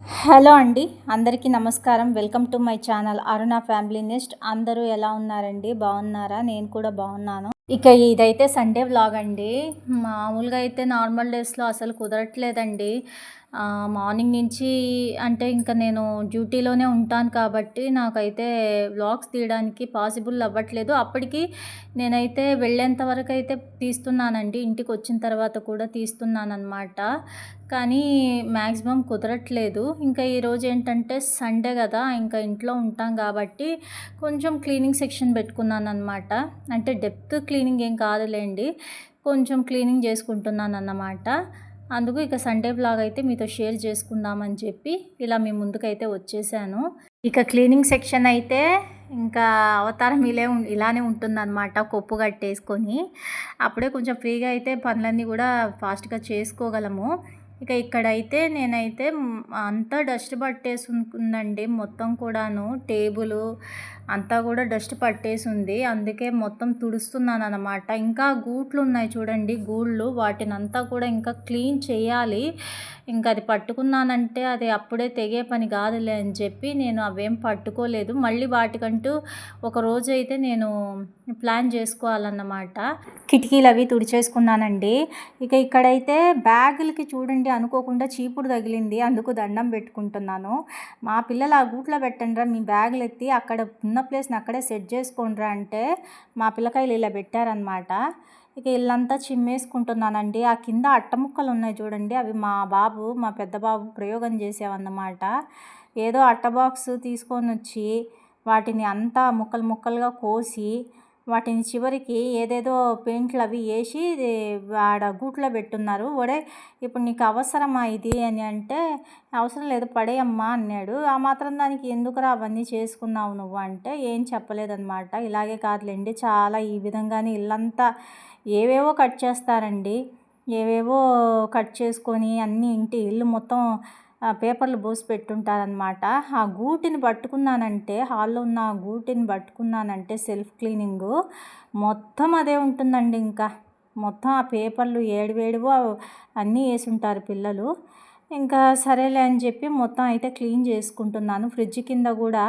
Hello అండి. అందరికీ నమస్కారం. Welcome to my channel Aruna family nest. అందరూ ఎలా ఉన్నారండి? బాగున్నారా? నేను కూడా బాగున్నాను. ఇక ఇదైతే సండే వ్లాగ్ అండి. మామూలుగా అయితే నార్మల్ డేస్లో అసలు కుదరట్లేదండి. మార్నింగ్ నుంచి అంటే ఇంకా నేను డ్యూటీలోనే ఉంటాను కాబట్టి నాకైతే వ్లాగ్స్ తీయడానికి పాసిబుల్ అవ్వట్లేదు. అప్పటికి నేనైతే వెళ్ళేంత వరకు అయితే తీస్తున్నానండి. ఇంటికి వచ్చిన తర్వాత కూడా తీస్తున్నానన్నమాట. కానీ మ్యాక్సిమం కుదరట్లేదు. ఇంకా ఈరోజు ఏంటంటే సండే కదా, ఇంకా ఇంట్లో ఉంటాం కాబట్టి కొంచెం క్లీనింగ్ సెక్షన్ పెట్టుకున్నానన్నమాట. అంటే డెప్త్ క్లీనింగ్ ఏం కాదులేండి, కొంచెం క్లీనింగ్ చేసుకుంటున్నానన్నమాట. అందుకు ఇక సండే వ్లాగ్ అయితే మీతో షేర్ చేసుకుందామని చెప్పి ఇలా మీ ముందుకైతే వచ్చేసాను. ఇక క్లీనింగ్ సెక్షన్ అయితే ఇంకా అవతారం ఇలానే ఉంటుందన్నమాట. కొప్పు కట్టేసుకొని అప్పుడే కొంచెం ఫ్రీగా అయితే పనులన్నీ కూడా ఫాస్ట్గా చేసుకోగలము. ఇక ఇక్కడైతే నేనైతే అంతా డస్ట్ పట్టేసి ఉందండి. మొత్తం కూడాను టేబుల్ అంతా కూడా డస్ట్ పట్టేసి ఉంది. అందుకే మొత్తం తుడుస్తున్నాను అన్నమాట. ఇంకా గూట్లు ఉన్నాయి చూడండి, గూళ్ళు, వాటిని అంతా కూడా ఇంకా క్లీన్ చేయాలి. ఇంకా అది పట్టుకున్నానంటే అది అప్పుడే తెగే పని కాదులే అని చెప్పి నేను అవేం పట్టుకోలేదు. మళ్ళీ వాటికంటూ ఒక రోజు అయితే నేను ప్లాన్ చేసుకోవాలన్నమాట. కిటికీలు అవి తుడిచేసుకున్నానండి. ఇక ఇక్కడైతే బ్యాగులకి చూడండి అనుకోకుండా చీపుడు తగిలింది. అందుకు దండం పెట్టుకుంటున్నాను. మా పిల్లలు ఆ గూట్లో పెట్టండిరా మీ బ్యాగులు ఎత్తి, అక్కడ ఉన్న ప్లేస్ని అక్కడే సెట్ చేసుకోండిరా అంటే మా పిల్లకాయలు ఇలా పెట్టారనమాట. ఇక ఇల్లంతా చిమ్మేసుకుంటున్నానండి. ఆ కింద అట్టముక్కలు ఉన్నాయి చూడండి, అవి మా పెద్ద బాబు ప్రయోగం చేసావన్నమాట. ఏదో అట్ట బాక్స్ తీసుకొని వచ్చి వాటిని అంతా ముక్కలు ముక్కలుగా కోసి వాటిని చివరికి ఏదేదో పెయింట్లు అవి వేసి ఆడ గూట్లో పెట్టున్నారు. ఇప్పుడు నీకు అవసరమా ఇది అని అంటే, అవసరం లేదు పడేయమ్మా అన్నాడు. ఆ మాత్రం దానికి ఎందుకురా అవన్నీ చేసుకున్నావు నువ్వు అంటే ఏం చెప్పలేదన్నమాట. ఇలాగే కాదులేండి, చాలా ఈ విధంగానే ఇల్లంతా ఏవేవో కట్ చేస్తారండి. ఏవేవో కట్ చేసుకొని అన్నీ ఇల్లు మొత్తం పేపర్లు పోసి పెట్టుంటారనమాట. ఆ గూటిని పట్టుకున్నానంటే, హాల్లో ఉన్న ఆ గూటిని పట్టుకున్నానంటే సెల్ఫ్ క్లీనింగు మొత్తం అదే ఉంటుందండి. ఇంకా మొత్తం ఆ పేపర్లు ఏడువేడివో అన్నీ వేసి ఉంటారు పిల్లలు. ఇంకా సరేలే అని చెప్పి మొత్తం అయితే క్లీన్ చేసుకుంటున్నాను. ఫ్రిడ్జ్ కింద కూడా,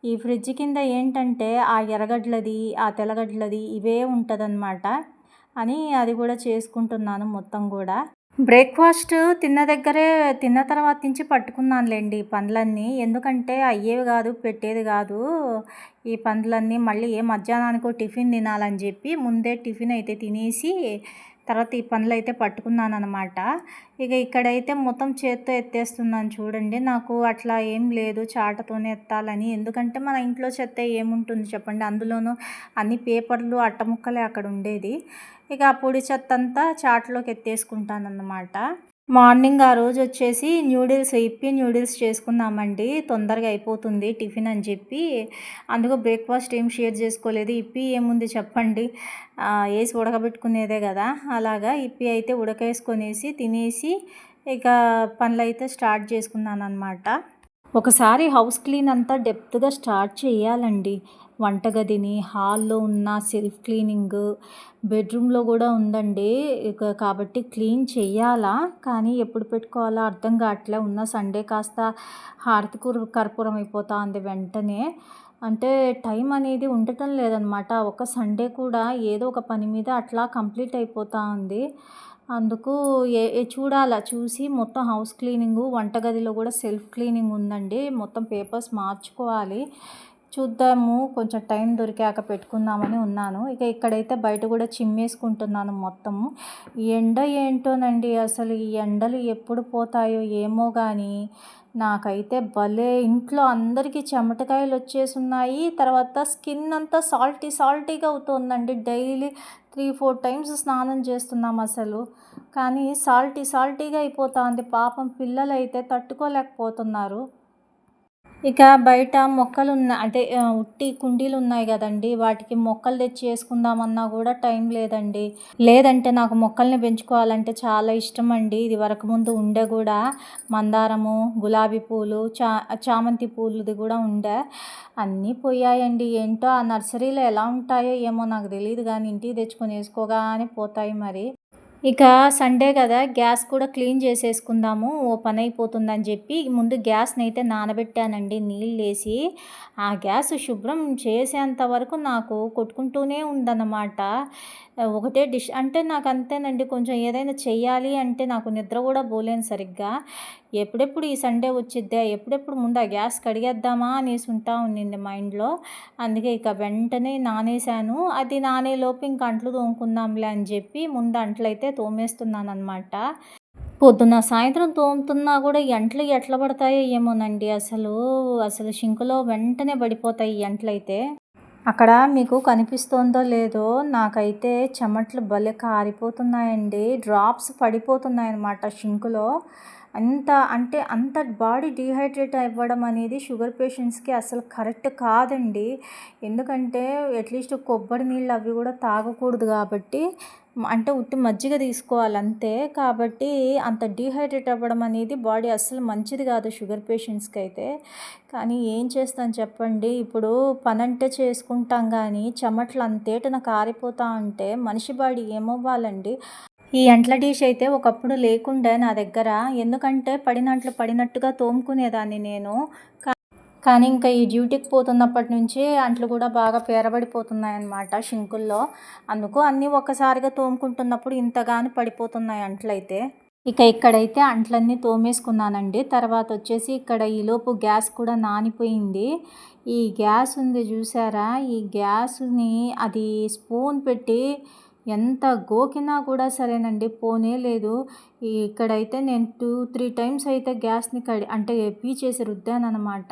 ఈ ఫ్రిడ్జ్ కింద ఏంటంటే ఆ ఎర్రగడ్డలది ఆ తెల్లగడ్డలది ఇవే ఉంటుందన్నమాట అని అది కూడా చేసుకుంటున్నాను మొత్తం కూడా. బ్రేక్ఫాస్ట్ తిన్న తర్వాత నుంచి పట్టుకున్నానులేండి ఈ పనులన్నీ. ఎందుకంటే అయ్యేవి కాదు, పెట్టేది కాదు ఈ పనులన్నీ. మళ్ళీ మధ్యాహ్నానికో టిఫిన్ తినాలని చెప్పి ముందే టిఫిన్ అయితే తినేసి తర్వాత ఈ పనులు అయితే పట్టుకున్నాను అనమాట. ఇక ఇక్కడైతే మొత్తం చేత్తో ఎత్తేస్తున్నాను చూడండి. నాకు అట్లా ఏం లేదు చాటతోనే ఎత్తాలని. ఎందుకంటే మన ఇంట్లో చెత్త ఏముంటుంది చెప్పండి, అందులోనూ అన్ని పేపర్లు అట్టముక్కలే అక్కడ ఉండేది. ఇక ఆ పొడి చెత్త అంతా చాట్లోకి ఎత్తేసుకుంటానన్నమాట. మార్నింగ్ ఆ రోజు వచ్చేసి ఇప్పి న్యూడిల్స్ చేసుకున్నామండి. తొందరగా అయిపోతుంది టిఫిన్ అని చెప్పి, అందుకు బ్రేక్ఫాస్ట్ ఏం షేర్ చేసుకోలేదు. ఇప్పి ఏముంది చెప్పండి, వేసి ఉడకబెట్టుకునేదే కదా. అలాగా ఇప్పి అయితే ఉడకేసుకొనేసి తినేసి ఇక పనులు అయితే స్టార్ట్ చేసుకున్నాను అనమాట. ఒకసారి హౌస్ క్లీన్ అంతా డెప్త్గా స్టార్ట్ చేయాలండి. వంటగదిని, హాల్లో ఉన్న సెల్ఫ్ క్లీనింగ్, బెడ్రూమ్లో కూడా ఉందండి. ఇక కాబట్టి క్లీన్ చెయ్యాలా, కానీ ఎప్పుడు పెట్టుకోవాలో అర్థం కావట్లే. ఉన్న సండే కాస్త హారతి కర్పూరం అయిపోతా ఉంది వెంటనే. అంటే టైం అనేది ఉండటం లేదనమాట. ఒక సండే కూడా ఏదో ఒక పని మీద అట్లా కంప్లీట్ అయిపోతూ ఉంది. అందుకు చూసి మొత్తం హౌస్ క్లీనింగు, వంటగదిలో కూడా సెల్ఫ్ క్లీనింగ్ ఉందండి. మొత్తం పేపర్స్ మార్చుకోవాలి. చూద్దాము, కొంచెం టైం దొరికాక పెట్టుకుందామని ఉన్నాను. ఇక ఇక్కడైతే బయట కూడా చిమ్మేసుకుంటున్నాను మొత్తము. ఈ ఎండ ఏంటోనండి, అసలు ఈ ఎండలు ఎప్పుడు పోతాయో ఏమో కానీ నాకైతే భలే ఇంట్లో అందరికీ చెమటకాయలు వచ్చేసున్నాయి. తర్వాత స్కిన్ అంతా సాల్టీగా అవుతుందండి. డైలీ 3-4 టైమ్స్ స్నానం చేస్తున్నాం అసలు, కానీ సాల్టీగా అయిపోతుంది. పాపం పిల్లలైతే తట్టుకోలేకపోతున్నారు. ఇక బయట మొక్కలు అంటే ఉట్టి కుండీలు ఉన్నాయి కదండి, వాటికి మొక్కలు తెచ్చి వేసుకుందామన్నా కూడా టైం లేదండి. లేదంటే నాకు మొక్కల్ని పెంచుకోవాలంటే చాలా ఇష్టం అండి. ఇది వరకు ముందు ఉండే కూడా మందారము, గులాబీ పూలు, చామంతి పూలుది కూడా ఉండే, అన్నీ పోయాయండి. ఏంటో ఆ నర్సరీలో ఎలా ఉంటాయో ఏమో నాకు తెలియదు, కానీ ఇంటికి తెచ్చుకొని వేసుకోగానే పోతాయి మరి. ఇక సండే కదా గ్యాస్ కూడా క్లీన్ చేసేసుకుందాము ఓ పని అయిపోతుందని చెప్పి ముందు గ్యాస్ని అయితే నానబెట్టానండి నీళ్ళేసి. ఆ గ్యాస్ శుభ్రం చేసేంత వరకు నాకు కొట్టుకుంటూనే ఉందన్నమాట. ఒకటే డిష్ అంటే నాకు అంతేనండి, కొంచెం ఏదైనా చెయ్యాలి అంటే నాకు నిద్ర కూడా పోలేను సరిగ్గా. ఎప్పుడెప్పుడు ఈ సండే వచ్చిద్దా, ఎప్పుడెప్పుడు ముందు ఆ గ్యాస్ కడిగేద్దామా అనేసి ఉంటా ఉన్నింది మైండ్లో. అందుకే ఇక వెంటనే నానేసాను. అది నానేలోపు ఇంక అంట్లు తోముకుందాంలే అని చెప్పి ముందు అంట్లయితే తోమేస్తున్నాననమాట. పొద్దున, సాయంత్రం తోముతున్నా కూడా ఈ అంట్లు ఎట్లా పడతాయో ఏమోనండి అసలు. అసలు షింక్‌లో వెంటనే పడిపోతాయి ఈ అంట్లయితే. అక్కడ మీకు కనిపిస్తోందో లేదో, నాకైతే చెమట్లు భలే కారిపోతున్నాయండి. డ్రాప్స్ పడిపోతున్నాయన్నమాట షింక్‌లో. అంత బాడీ డీహైడ్రేట్ అవ్వడం అనేది షుగర్ పేషెంట్స్‌కి అసలు కరెక్ట్ కాదండి. ఎందుకంటే అట్‌లీస్ట్ కొబ్బరి నీళ్ళు అవి కూడా తాగకూడదు కాబట్టి, అంటే ఉట్టి మజ్జిగ తీసుకోవాలి అంతే. కాబట్టి అంత డీహైడ్రేట్ అవ్వడం అనేది బాడీ అస్సలు మంచిది కాదు షుగర్ పేషెంట్స్‌కి అయితే. కానీ ఏం చేస్తాను చెప్పండి. ఇప్పుడు పనంటే చేసుకుంటాం గానీ చెమటలు అంతేటన కారిపోతా ఉంటే మనిషి బాడీ ఏమవ్వాలండి. ఈ అంట్ల డిష్ అయితే ఒకప్పుడు లేకుండే నా దగ్గర. ఎందుకంటే పడినట్లు పడినట్టుగా తోముకునేదాన్ని నేను. కా కానీ ఇంకా ఈ డ్యూటీకి పోతున్నప్పటి నుంచి అంట్లు కూడా బాగా పేరబడిపోతున్నాయన్నమాట షింకుల్లో. అందుకు అన్నీ ఒక్కసారిగా తోముకుంటున్నప్పుడు ఇంతగాని పడిపోతున్నాయి అంట్లయితే. ఇక ఇక్కడైతే అంట్లన్నీ తోమేసుకున్నానండి. తర్వాత వచ్చేసి ఇక్కడ ఈలోపు గ్యాస్ కూడా నానిపోయింది. ఈ గ్యాస్ ఉంది చూసారా? ఈ గ్యాస్‌ని అది స్పూన్ పెట్టి ఎంత గోకినా కూడా సరేనండి పోనే లేదు. ఇక్కడైతే నేను 2, 3 టైమ్స్ అయితే గ్యాస్‌ని అంటే పీచేసి రుద్దాననమాట.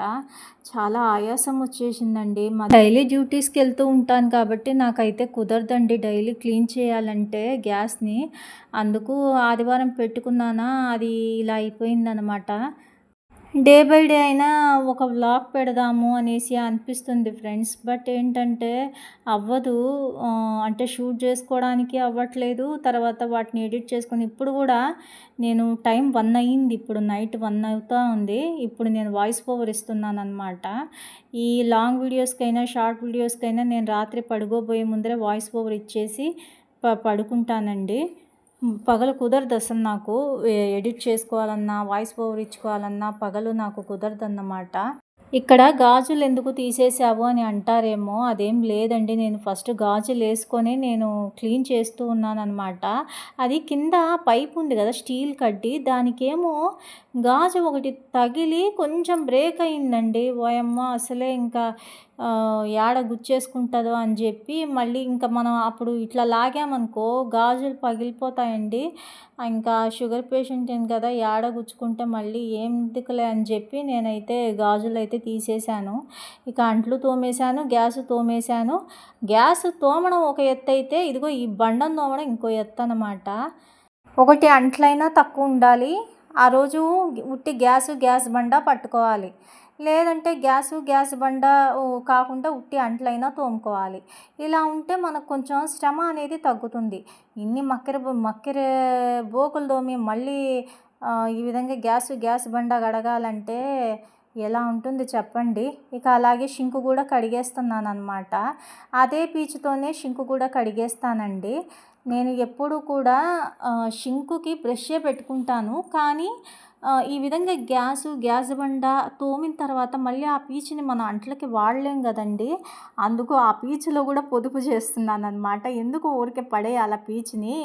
చాలా ఆయాసం వచ్చేసిందండి. డైలీ డ్యూటీస్‌కెళ్తూ ఉంటాను కాబట్టి నాకైతే కుదరదండి డైలీ క్లీన్ చేయాలంటే గ్యాస్‌ని. అందుకు ఆదివారం పెట్టుకున్నానా, అది ఇలా అయిపోయిందనమాట. డే బై డే అయినా ఒక వ్లాగ్ పెడదాము అనేసి అనిపిస్తుంది ఫ్రెండ్స్. బట్ ఏంటంటే అవ్వదు. అంటే షూట్ చేసుకోవడానికి అవ్వట్లేదు. తర్వాత వాటిని ఎడిట్ చేసుకొని ఇప్పుడు కూడా నేను టైం 1 అయింది. ఇప్పుడు నైట్ 1 అవుతా ఉంది. ఇప్పుడు నేను వాయిస్ ఓవర్ ఇస్తున్నాననమాట. ఈ లాంగ్ వీడియోస్‌కైనా, షార్ట్ వీడియోస్‌కైనా నేను రాత్రి పడుకోబోయే ముందరే వాయిస్ ఓవర్ ఇచ్చేసి పడుకుంటానండి. పగలు కుదరదు అసలు నాకు. ఎడిట్ చేసుకోవాలన్నా, వాయిస్ ఓవర్ ఇచ్చుకోవాలన్నా పగలు నాకు కుదరదన్నమాట. ఇక్కడ గాజులు ఎందుకు తీసేసావు అని అంటారేమో, అదేం లేదండి. నేను ఫస్ట్ గాజులేసుకొని నేను క్లీన్ చేస్తూ ఉన్నాననమాట. అది కింద పైప్ ఉంది కదా స్టీల్ కడ్డీ, దానికేమో గాజు ఒకటి తగిలి కొంచెం బ్రేక్ అయిందండి. ఓయమ్మ! అసలే ఇంకా యాడ గుచ్చేసుకుంటుందో అని చెప్పి మళ్ళీ ఇంకా మనం అప్పుడు ఇట్లా లాగామనుకో గాజులు పగిలిపోతాయండి. ఇంకా షుగర్ పేషెంట్‌ని కదా యాడ గుచ్చుకుంటే మళ్ళీ ఎందుకులే అని చెప్పి నేనైతే గాజులైతే తీసేసాను. ఇక అంట్లు తోమేసాను, గ్యాస్ తోమేసాను. గ్యాస్ తోమడం ఒక ఎత్తయితే ఇదిగో ఈ బండను తోమడం ఇంకో ఎత్తనమాట. ఒకటి అంట్లైనా తక్కువ ఉండాలి. ఆ రోజు ఉట్టి గ్యాస్ బండ పట్టుకోవాలి. లేదంటే గ్యాస్ బండ కాకుండా ఉట్టి అంట్లైనా తోముకోవాలి. ఇలా ఉంటే మనకు కొంచెం శ్రమ అనేది తగ్గుతుంది. ఇన్ని మక్కెర బోకులు తోమి మళ్ళీ ఈ విధంగా గ్యాస్ బండ కడగాలంటే ఎలా ఉంటుంది చెప్పండి. ఇక అలాగే షింకు కూడా కడిగేస్తున్నాననమాట. అదే పీచుతోనే షింకు కూడా కడిగేస్తానండి. నేను ఎప్పుడు కూడా షింకుకి బ్రషే పెట్టుకుంటాను. కానీ ఈ విధంగా గ్యాస్ బండ తోమిన తర్వాత మళ్ళీ ఆ పీచుని మనం అంట్లకి వాడలేం కదండీ. అందుకు ఆ పీచులో కూడా పొదుపు చేస్తున్నాననమాట. ఎందుకు ఊరికే పడేయాలి ఆ పీచుని.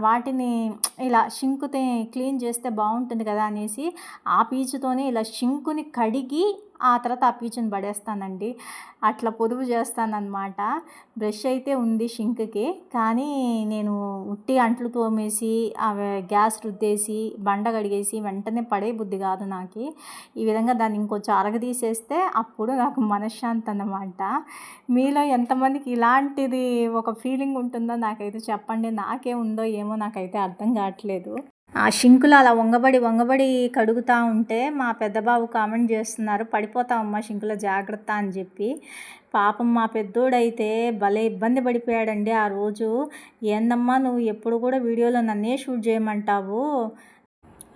వాటిని ఇలా షింకుతో క్లీన్ చేస్తే బాగుంటుంది కదా అనేసి ఆ పీచుతోనే ఇలా షింకుని కడిగి ఆ తర్వాత ఆ పీచుని పడేస్తానండి. అట్లా పొదుపు చేస్తానన్నమాట. బ్రష్ అయితే ఉంది షింక్‌కి. కానీ నేను ఉట్టి అంట్లు తోమేసి గ్యాస్ రుద్దేసి బండ కడిగేసి వెంటనే పడే బుద్ధి కాదు నాకి. ఈ విధంగా దాన్ని ఇంకొంచెం అరగదీసేస్తే అప్పుడు నాకు మనశ్శాంతి అన్నమాట. మీలో ఎంతమందికి ఇలాంటిది ఒక ఫీలింగ్ ఉంటుందో నాకైతే చెప్పండి. నాకే ఉందో ఏమో నాకైతే అర్థం కావట్లేదు. ఆ షింకులో అలా వంగబడి కడుగుతా ఉంటే మా పెద్ద బాబు కామెంట్ చేస్తున్నారు, పడిపోతావమ్మా షింకులో జాగ్రత్త అని చెప్పి. పాపం మా పెద్దోడైతే భలే ఇబ్బంది పడిపోయాడండి ఆ రోజు. ఏందమ్మా నువ్వు ఎప్పుడు కూడా వీడియోలో నన్నే షూట్ చేయమంటావు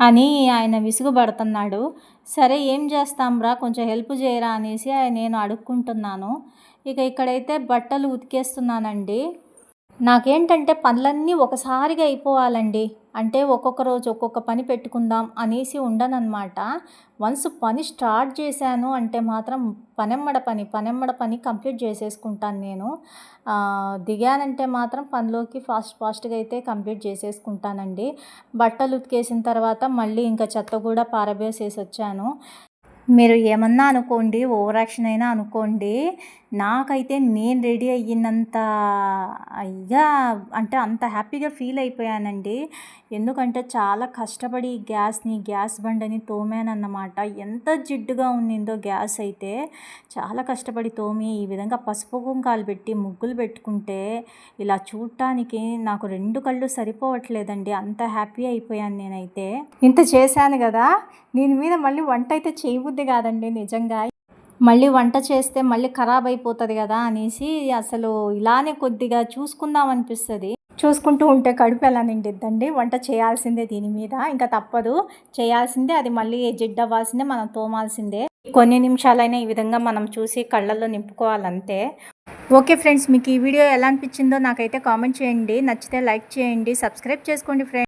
అని ఆయన విసుగుపడుతున్నాడు. సరే ఏం చేస్తాంరా, కొంచెం హెల్ప్ చేయరా అనేసి నేను అడుక్కుంటున్నాను. ఇక ఇక్కడైతే బట్టలు ఉతికేస్తున్నానండి. నాకేంటంటే పనులన్నీ ఒకసారిగా అయిపోవాలండి. అంటే ఒక్కొక్క రోజు ఒక్కొక్క పని పెట్టుకుందాం అనేసి ఉండననమాట. వన్స్ పని స్టార్ట్ చేశాను అంటే మాత్రం పనెమ్మడ పని కంప్లీట్ చేసేసుకుంటాను నేను. దిగానంటే మాత్రం పనిలోకి ఫాస్ట్‌గా అయితే కంప్లీట్ చేసేసుకుంటానండి. బట్టలు ఉతికేసిన తర్వాత మళ్ళీ ఇంకా చెత్త కూడా పారబోసేసొచ్చాను. మీరు ఏమన్నా అనుకోండి, ఓవర్ యాక్షన్ అయినా అనుకోండి. నాకైతే నేను రెడీ అయ్యినంత ఇగా అంటే అంత హ్యాపీగా ఫీల్ అయిపోయానండి. ఎందుకంటే చాలా కష్టపడి గ్యాస్ బండని తోమానన్నమాట. ఎంత జిడ్డుగా ఉన్నిందో గ్యాస్ అయితే. చాలా కష్టపడి తోమి ఈ విధంగా పసుపు కుంకాలు పెట్టి ముగ్గులు పెట్టుకుంటే ఇలా చూడటానికి నాకు 2 కళ్ళు సరిపోవట్లేదండి. అంత హ్యాపీ అయిపోయాను నేనైతే. ఇంత చేశాను గదా! దీని మీద మళ్ళీ వంట అయితే చేయబుద్ధి కాదండి నిజంగా. మళ్ళీ వంట చేస్తే మళ్ళీ ఖరాబ్ అయిపోతది గదా అనేసి అసలు ఇలానే కొద్దిగా చూసుకుందాం అనిపిస్తది. చూసుకుంటూ ఉంటే కడుపు ఎలా నిండిద్దండి. వంట చేయాల్సిందే దీని మీద. ఇంక తప్పదు. చేయాల్సిందే. అది మళ్ళీ జిడ్డవ్వాల్సిందే. మనం తోమాల్సిందే. కొన్ని నిమిషాలైనా ఈ విధంగా మనం చూసి కళ్ళల్లో నింపుకోవాలంతే. ఓకే ఫ్రెండ్స్, మీకు ఈ వీడియో ఎలా అనిపించిందో నాకైతే కామెంట్ చేయండి. నచ్చితే లైక్ చేయండి. సబ్స్క్రైబ్ చేసుకోండి ఫ్రెండ్స్.